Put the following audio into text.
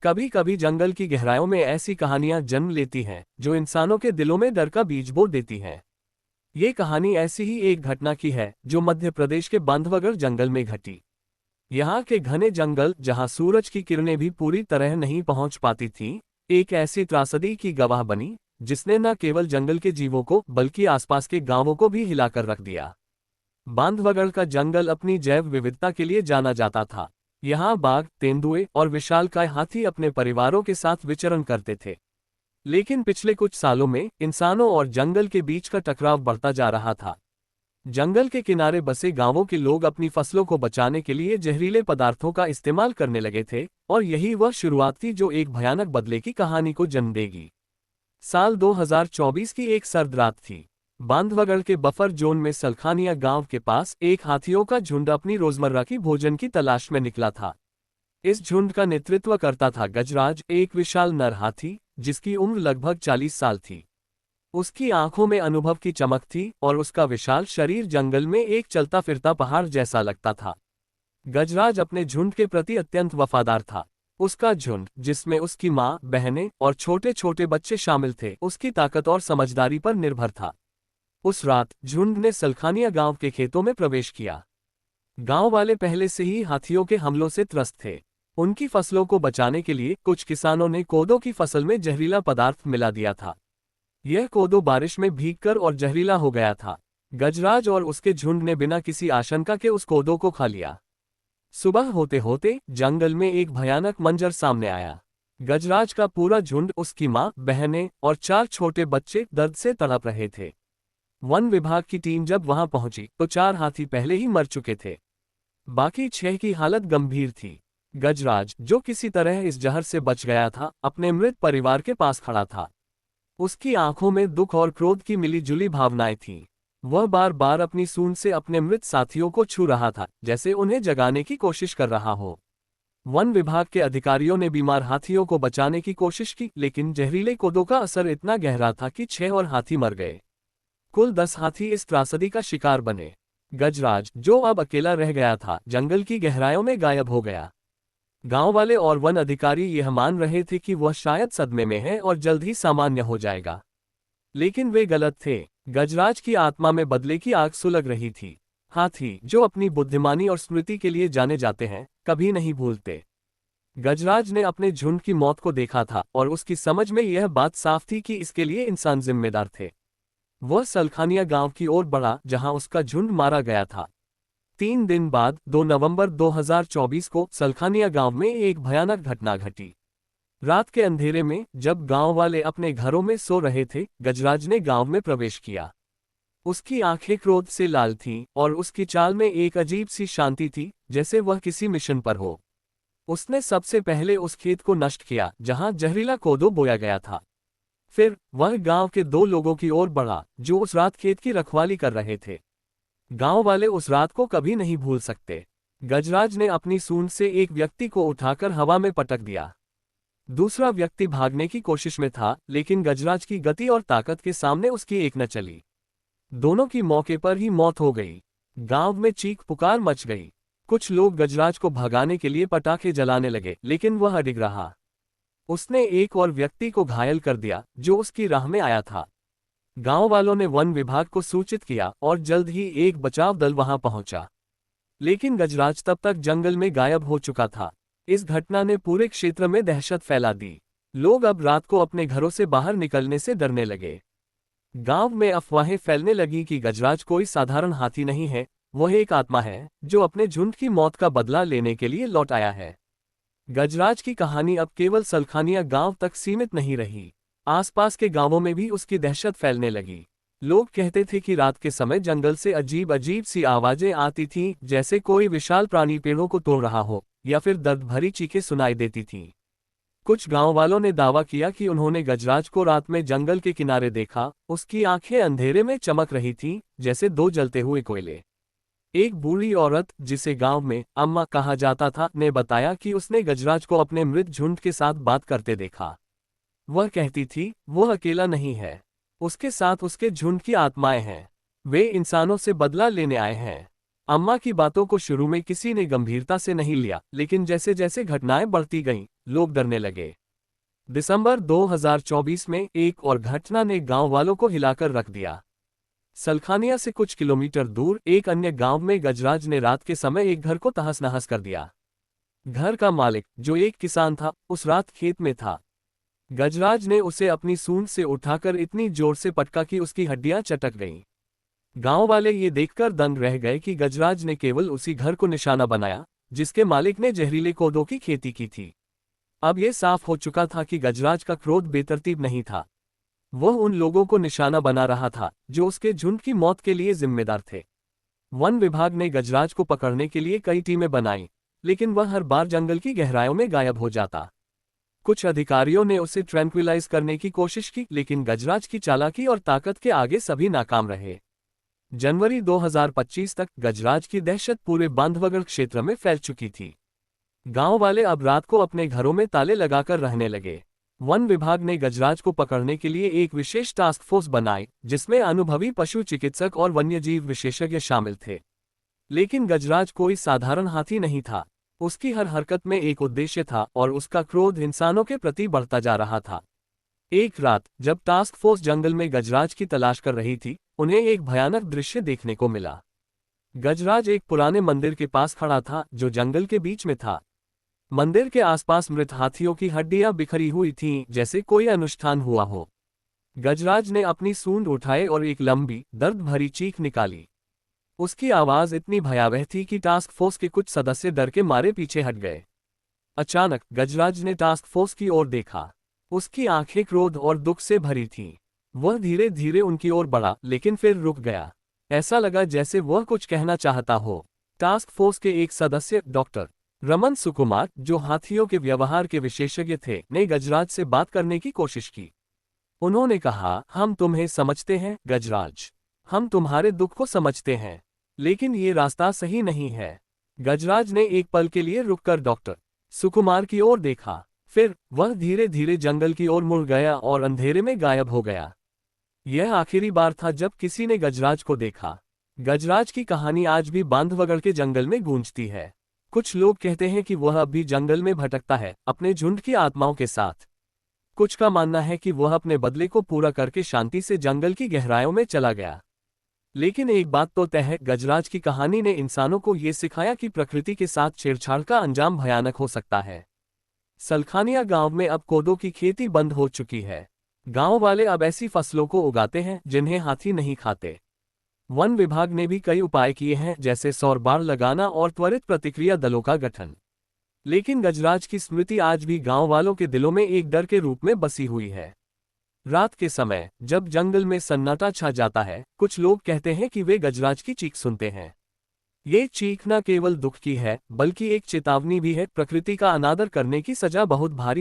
कभी कभी जंगल की गहराइयों में ऐसी कहानियां जन्म लेती हैं जो इंसानों के दिलों में डर का बीज बो देती हैं। ये कहानी ऐसी ही एक घटना की है जो मध्य प्रदेश के बांधवगढ़ जंगल में घटी। यहाँ के घने जंगल, जहाँ सूरज की किरणें भी पूरी तरह नहीं पहुंच पाती थीं, एक ऐसी त्रासदी की गवाह बनी जिसने न केवल जंगल के जीवों को बल्कि आसपास के गांवों को भी हिलाकर रख दिया। बांधवगढ़ का जंगल अपनी जैव विविधता के लिए जाना जाता था। यहाँ बाघ, तेंदुए और विशालकाय हाथी अपने परिवारों के साथ विचरण करते थे। लेकिन पिछले कुछ सालों में इंसानों और जंगल के बीच का टकराव बढ़ता जा रहा था। जंगल के किनारे बसे गांवों के लोग अपनी फसलों को बचाने के लिए जहरीले पदार्थों का इस्तेमाल करने लगे थे, और यही वह शुरुआत थी जो एक भयानक बदले की कहानी को जन्म देगी। साल 2024 की एक सर्द रात थी। बांधवगढ़ के बफर जोन में सलखानिया गांव के पास एक हाथियों का झुंड अपनी रोजमर्रा की भोजन की तलाश में निकला था। इस झुंड का नेतृत्व करता था गजराज, एक विशाल नर हाथी जिसकी उम्र लगभग 40 साल थी। उसकी आंखों में अनुभव की चमक थी और उसका विशाल शरीर जंगल में एक चलता फिरता पहाड़ जैसा लगता था। गजराज अपने झुंड के प्रति अत्यंत वफादार था। उसका झुंड, जिसमें उसकी माँ, बहनें और छोटे छोटे बच्चे शामिल थे, उसकी ताकत और समझदारी पर निर्भर था। उस रात झुंड ने सलखानिया गांव के खेतों में प्रवेश किया। गांव वाले पहले से ही हाथियों के हमलों से त्रस्त थे। उनकी फसलों को बचाने के लिए कुछ किसानों ने कोदो की फसल में जहरीला पदार्थ मिला दिया था। यह कोदो बारिश में भीगकर और जहरीला हो गया था। गजराज और उसके झुंड ने बिना किसी आशंका के उस कोदो को खा लिया। सुबह होते होते जंगल में एक भयानक मंजर सामने आया। गजराज का पूरा झुंड, उसकी माँ, बहनें और 4 छोटे बच्चे दर्द से तड़प रहे थे। वन विभाग की टीम जब वहां पहुंची तो 4 हाथी पहले ही मर चुके थे। बाकी 6 की हालत गंभीर थी। गजराज, जो किसी तरह इस जहर से बच गया था, अपने मृत परिवार के पास खड़ा था। उसकी आंखों में दुख और क्रोध की मिलीजुली भावनाएं थीं। वह बार बार अपनी सूंड से अपने मृत साथियों को छू रहा था, जैसे उन्हें जगाने की कोशिश कर रहा हो। वन विभाग के अधिकारियों ने बीमार हाथियों को बचाने की कोशिश की, लेकिन जहरीले कोदो का असर इतना गहरा था कि 6 और हाथी मर गए। कुल 10 हाथी इस त्रासदी का शिकार बने। गजराज, जो अब अकेला रह गया था, जंगल की गहराइयों में गायब हो गया। गांव वाले और वन अधिकारी यह मान रहे थे कि वह शायद सदमे में है और जल्द ही सामान्य हो जाएगा। लेकिन वे गलत थे। गजराज की आत्मा में बदले की आग सुलग रही थी। हाथी, जो अपनी बुद्धिमानी और स्मृति के लिए जाने जाते हैं, कभी नहीं भूलते। गजराज ने अपने झुंड की मौत को देखा था और उसकी समझ में यह बात साफ थी कि इसके लिए इंसान जिम्मेदार थे। वह सलखानिया गांव की ओर बढ़ा जहां उसका झुंड मारा गया था। 3 दिन बाद 2 नवंबर 2024 को सलखानिया गांव में एक भयानक घटना घटी। रात के अंधेरे में जब गांव वाले अपने घरों में सो रहे थे, गजराज ने गांव में प्रवेश किया। उसकी आंखें क्रोध से लाल थीं और उसकी चाल में एक अजीब सी शांति थी, जैसे वह किसी मिशन पर हो। उसने सबसे पहले उस खेत को नष्ट किया जहां जहरीला कोदो बोया गया था। फिर वह गांव के 2 लोगों की ओर बढ़ा जो उस रात खेत की रखवाली कर रहे थे। गांव वाले उस रात को कभी नहीं भूल सकते। गजराज ने अपनी सूंड से एक व्यक्ति को उठाकर हवा में पटक दिया। दूसरा व्यक्ति भागने की कोशिश में था, लेकिन गजराज की गति और ताकत के सामने उसकी एक न चली। दोनों की मौके पर ही मौत हो गई। गांव में चीख पुकार मच गई। कुछ लोग गजराज को भगाने के लिए पटाखे जलाने लगे, लेकिन वह अडिग रहा। उसने एक और व्यक्ति को घायल कर दिया जो उसकी राह में आया था। गांव वालों ने वन विभाग को सूचित किया और जल्द ही एक बचाव दल वहां पहुंचा। लेकिन गजराज तब तक जंगल में गायब हो चुका था। इस घटना ने पूरे क्षेत्र में दहशत फैला दी। लोग अब रात को अपने घरों से बाहर निकलने से डरने लगे। गांव में अफवाहें फैलने लगी कि गजराज कोई साधारण हाथी नहीं है, वह एक आत्मा है जो अपने झुंड की मौत का बदला लेने के लिए लौट आया है। गजराज की कहानी अब केवल सलखानिया गांव तक सीमित नहीं रही। आसपास के गांवों में भी उसकी दहशत फैलने लगी। लोग कहते थे कि रात के समय जंगल से अजीब अजीब सी आवाजें आती थीं, जैसे कोई विशाल प्राणी पेड़ों को तोड़ रहा हो, या फिर दर्द भरी चीखें सुनाई देती थीं। कुछ गांव वालों ने दावा किया कि उन्होंने गजराज को रात में जंगल के किनारे देखा। उसकी आंखें अंधेरे में चमक रही थीं, जैसे 2 जलते हुए कोयले। एक बूढ़ी औरत, जिसे गांव में अम्मा कहा जाता था, ने बताया कि उसने गजराज को अपने मृत झुंड के साथ बात करते देखा। वह कहती थी, वह अकेला नहीं है, उसके साथ उसके झुंड की आत्माएं हैं। वे इंसानों से बदला लेने आए हैं। अम्मा की बातों को शुरू में किसी ने गंभीरता से नहीं लिया, लेकिन जैसे जैसे घटनाएं बढ़ती गईं, लोग डरने लगे। दिसंबर 2024 में एक और घटना ने गांव वालों को हिलाकर रख दिया। सलखानिया से कुछ किलोमीटर दूर एक अन्य गांव में गजराज ने रात के समय एक घर को तहस नहस कर दिया। घर का मालिक, जो एक किसान था, उस रात खेत में था। गजराज ने उसे अपनी सूंड से उठाकर इतनी जोर से पटका कि उसकी हड्डियां चटक गईं। गांव वाले ये देखकर दंग रह गए कि गजराज ने केवल उसी घर को निशाना बनाया जिसके मालिक ने जहरीले कोदो की खेती की थी। अब यह साफ हो चुका था कि गजराज का क्रोध बेतरतीब नहीं था। वह उन लोगों को निशाना बना रहा था जो उसके झुंड की मौत के लिए जिम्मेदार थे। वन विभाग ने गजराज को पकड़ने के लिए कई टीमें बनाईं, लेकिन वह हर बार जंगल की गहराइयों में गायब हो जाता। कुछ अधिकारियों ने उसे ट्रैंक्विलाइज करने की कोशिश की, लेकिन गजराज की चालाकी और ताकत के आगे सभी नाकाम रहे। जनवरी 2025 तक गजराज की दहशत पूरे बांधवगढ़ क्षेत्र में फैल चुकी थी। गांव वाले अब रात को अपने घरों में ताले लगाकर रहने लगे। वन विभाग ने गजराज को पकड़ने के लिए एक विशेष टास्क फोर्स बनाई, जिसमें अनुभवी पशु चिकित्सक और वन्यजीव विशेषज्ञ शामिल थे। लेकिन गजराज कोई साधारण हाथी नहीं था। उसकी हर हरकत में एक उद्देश्य था और उसका क्रोध इंसानों के प्रति बढ़ता जा रहा था। एक रात जब टास्क फोर्स जंगल में गजराज की तलाश कर रही थी, उन्हें एक भयानक दृश्य देखने को मिला। गजराज एक पुराने मंदिर के पास खड़ा था जो जंगल के बीच में था। मंदिर के आसपास मृत हाथियों की हड्डियां बिखरी हुई थीं, जैसे कोई अनुष्ठान हुआ हो। गजराज ने अपनी सूंड उठाई और एक लंबी, दर्द भरी चीख निकाली। उसकी आवाज इतनी भयावह थी कि टास्क फोर्स के कुछ सदस्य डर के मारे पीछे हट गए। अचानक गजराज ने टास्क फोर्स की ओर देखा। उसकी आंखें क्रोध और दुख से भरी थीं। वह धीरे धीरे उनकी ओर बढ़ा, लेकिन फिर रुक गया। ऐसा लगा जैसे वह कुछ कहना चाहता हो। टास्क फोर्स के एक सदस्य, डॉक्टर रमन सुकुमार, जो हाथियों के व्यवहार के विशेषज्ञ थे, ने गजराज से बात करने की कोशिश की। उन्होंने कहा, हम तुम्हें समझते हैं गजराज, हम तुम्हारे दुख को समझते हैं, लेकिन ये रास्ता सही नहीं है। गजराज ने एक पल के लिए रुककर डॉक्टर सुकुमार की ओर देखा। फिर वह धीरे धीरे जंगल की ओर मुड़ गया और अंधेरे में गायब हो गया। यह आखिरी बार था जब किसी ने गजराज को देखा। गजराज की कहानी आज भी बांधवगढ़ के जंगल में गूंजती है। कुछ लोग कहते हैं कि वह अब भी जंगल में भटकता है, अपने झुंड की आत्माओं के साथ। कुछ का मानना है कि वह अपने बदले को पूरा करके शांति से जंगल की गहराइयों में चला गया। लेकिन एक बात तो तय है, गजराज की कहानी ने इंसानों को ये सिखाया कि प्रकृति के साथ छेड़छाड़ का अंजाम भयानक हो सकता है। सलखानिया गांव में अब कोदो की खेती बंद हो चुकी है। गांव वाले अब ऐसी फसलों को उगाते हैं जिन्हें हाथी नहीं खाते। वन विभाग ने भी कई उपाय किए हैं, जैसे सौर बाढ़ लगाना और त्वरित प्रतिक्रिया दलों का गठन। लेकिन गजराज की स्मृति आज भी गांव वालों के दिलों में एक डर के रूप में बसी हुई है। रात के समय जब जंगल में सन्नाटा छा जाता है, कुछ लोग कहते हैं कि वे गजराज की चीख सुनते हैं। ये चीख न केवल दुख की है, बल्कि एक चेतावनी भी है। प्रकृति का अनादर करने की सजा बहुत भारी